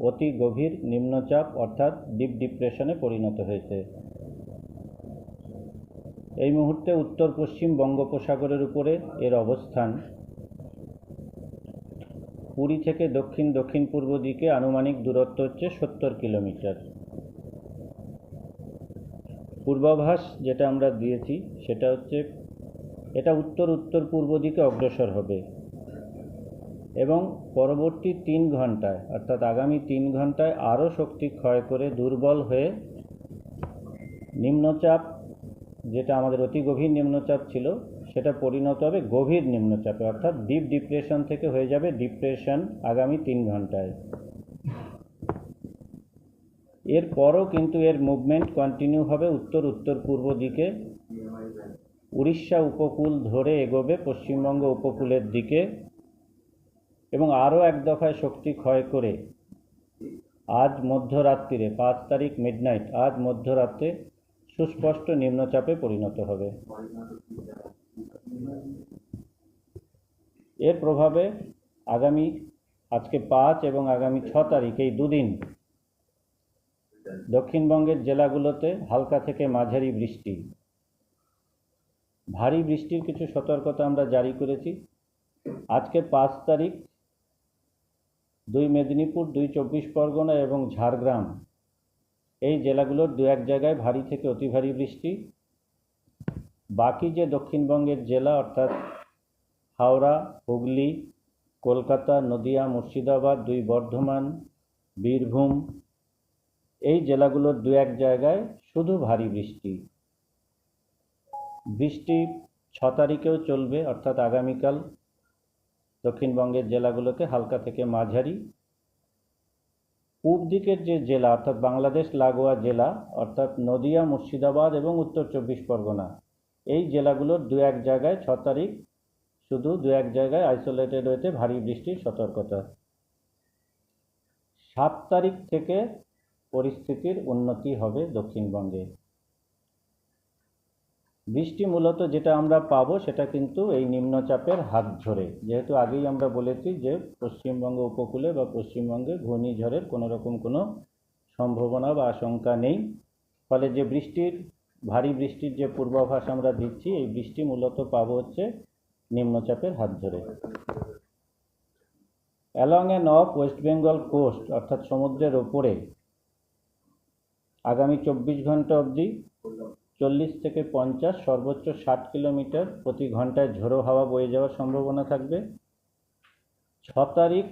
অতি গভীর নিম্নচাপ অর্থাৎ ডিপ ডিপ্রেশনে পরিণত হয়েছে। এই মুহূর্তে উত্তর পশ্চিম বঙ্গোপসাগরের উপরে এর অবস্থান। পুরী থেকে দক্ষিণ দক্ষিণ পূর্ব দিকে আনুমানিক দূরত্ব হচ্ছে 70 কিলোমিটার। পূর্বাভাস যেটা আমরা দিয়েছি সেটা হচ্ছে এটা উত্তর উত্তর পূর্ব দিকে অগ্রসর হবে এবং পরবর্তী 3 ঘন্টায় অর্থাৎ আগামী 3 ঘন্টায় আরও শক্তি ক্ষয় করে দুর্বল হয়ে নিম্নচাপ, যেটা আমাদের অতি গভীর নিম্নচাপ ছিল, সেটা পরিণত হবে গভীর নিম্নচাপে, অর্থাৎ ডিপ ডিপ্রেশন থেকে হয়ে যাবে ডিপ্রেশন আগামী 3 ঘন্টায়। এরপরও কিন্তু এর মুভমেন্ট কন্টিনিউ হবে উত্তর উত্তর পূর্ব দিকে, উড়িষ্যা উপকূল ধরে এগোবে পশ্চিমবঙ্গ উপকূলের দিকে এবং আরও এক দফায় শক্তি ক্ষয় করে আজ মধ্যরাত্রিরে 5 তারিখ মিডনাইট, আজ মধ্যরাত্রে সুস্পষ্ট নিম্নচাপে পরিণত হবে। এর প্রভাবে আজকে 5 এবং আগামী 6 তারিখ এই দুদিন দক্ষিণবঙ্গের জেলাগুলোতে হালকা থেকে মাঝারি বৃষ্টি, ভারী বৃষ্টির কিছু সতর্কতা আমরা জারি করেছি। আজকে 5 তারিখ 2 মেদিনীপুর, 2 চব্বিশ পরগনা এবং ঝাড়গ্রাম এই জেলাগুলোর 2-1 জায়গায় ভারী থেকে অতি ভারী বৃষ্টি। বাকি যে দক্ষিণবঙ্গের জেলা অর্থাৎ হাওড়া, হুগলি, কলকাতা, নদিয়া, মুর্শিদাবাদ, 2 বর্ধমান, বীরভূম এই জেলাগুলোর 2-1 জায়গায় শুধু ভারী বৃষ্টি। বৃষ্টি 6 তারিখেও চলবে, অর্থাৎ আগামীকাল দক্ষিণবঙ্গের জেলাগুলোতে হালকা থেকে মাঝারি। পূর্ব দিকের যে জেলা অর্থাৎ বাংলাদেশ লাগোয়া জেলা অর্থাৎ নদিয়া, মুর্শিদাবাদ এবং উত্তর চব্বিশ পরগনা এই জেলাগুলোর 2-1 জায়গায় 6 তারিখ শুধু 2-1 জায়গায় আইসোলেটেড হয়েছে ভারী বৃষ্টির সতর্কতা। 7 তারিখ থেকে পরিস্থিতির উন্নতি হবে দক্ষিণবঙ্গে। বৃষ্টি মূলত যেটা আমরা পাবো সেটা কিন্তু এই নিম্নচাপের হাত ধরে, যেহেতু আগেই আমরা বলেছি যে পশ্চিমবঙ্গ উপকূলে বা পশ্চিমবঙ্গে ঘূর্ণিঝড়ের কোনো রকম কোনো সম্ভাবনা বা আশঙ্কা নেই। ফলে যে ভারী বৃষ্টির যে পূর্বাভাস আমরা দিচ্ছি, এই বৃষ্টি মূলত পাবো হচ্ছে নিম্নচাপের হাত ধরে। Along and off West Bengal coast অর্থাৎ সমুদ্রের ওপরে আগামী 24 ঘন্টা অবধি 40 থেকে 50, সর্বোচ্চ 60 কিলোমিটার প্রতি ঘন্টায় ঝোড়ো হাওয়া বয়ে যাওয়ার সম্ভাবনা থাকবে। 6 তারিখ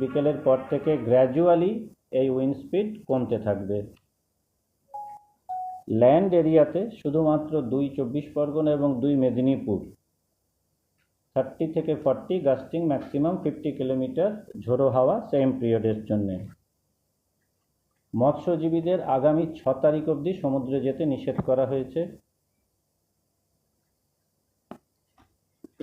বিকেলের পর থেকে গ্র্যাজুয়ালি এই উইন্ড স্পিড কমতে থাকবে। ল্যান্ড এরিয়াতে শুধুমাত্র 2 চব্বিশ পরগনা এবং 2 মেদিনীপুর 30 থেকে 40, গাস্টিং ম্যাক্সিমাম 50 কিলোমিটার ঝোড়ো হাওয়া সেম পিরিয়ডের জন্যে। মৎস্যজীবীদের আগামী 6 তারিখ অবধি সমুদ্রে যেতে নিষেধ করা হয়েছে।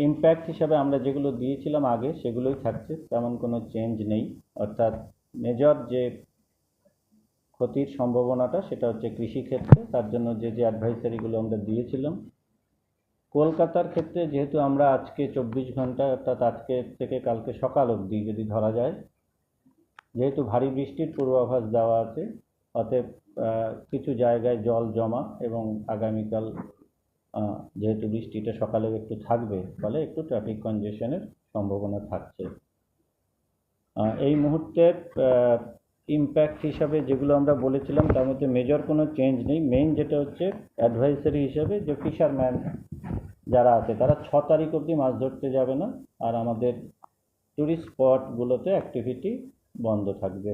ইম্প্যাক্ট হিসাবে আমরা যেগুলো দিয়েছিলাম আগে সেগুলোই থাকছে, তেমন কোনো চেঞ্জ নেই। অর্থাৎ মেজর যে ক্ষতির সম্ভাবনাটা সেটা হচ্ছে কৃষিক্ষেত্রে, তার জন্য যে অ্যাডভাইসারিগুলো আমরা দিয়েছিলাম। কলকাতার ক্ষেত্রে যেহেতু আমরা আজকে 24 ঘন্টা অর্থাৎ আজকে থেকে কালকে সকাল অবধি যদি ধরা যায়, যেহেতু ভারী বৃষ্টির পূর্বাভাস দেওয়া আছে, অতএব কিছু জায়গায় জল জমা এবং আগামীকাল যেহেতু বৃষ্টিটা সকালেও একটু থাকবে, ফলে একটু ট্রাফিক কনজেশনের সম্ভাবনা থাকছে। এই মুহূর্তে ইম্প্যাক্ট হিসাবে যেগুলো আমরা বলেছিলাম তার মধ্যে মেজর কোনো চেঞ্জ নেই। মেইন যেটা হচ্ছে অ্যাডভাইসারি হিসাবে যে ফিশারম্যান যারা আছে তারা 6 তারিখ অবধি মাছ ধরতে যাবে না, আর আমাদের ট্যুরিস্ট স্পটগুলোতে অ্যাক্টিভিটি বন্ধ থাকবে।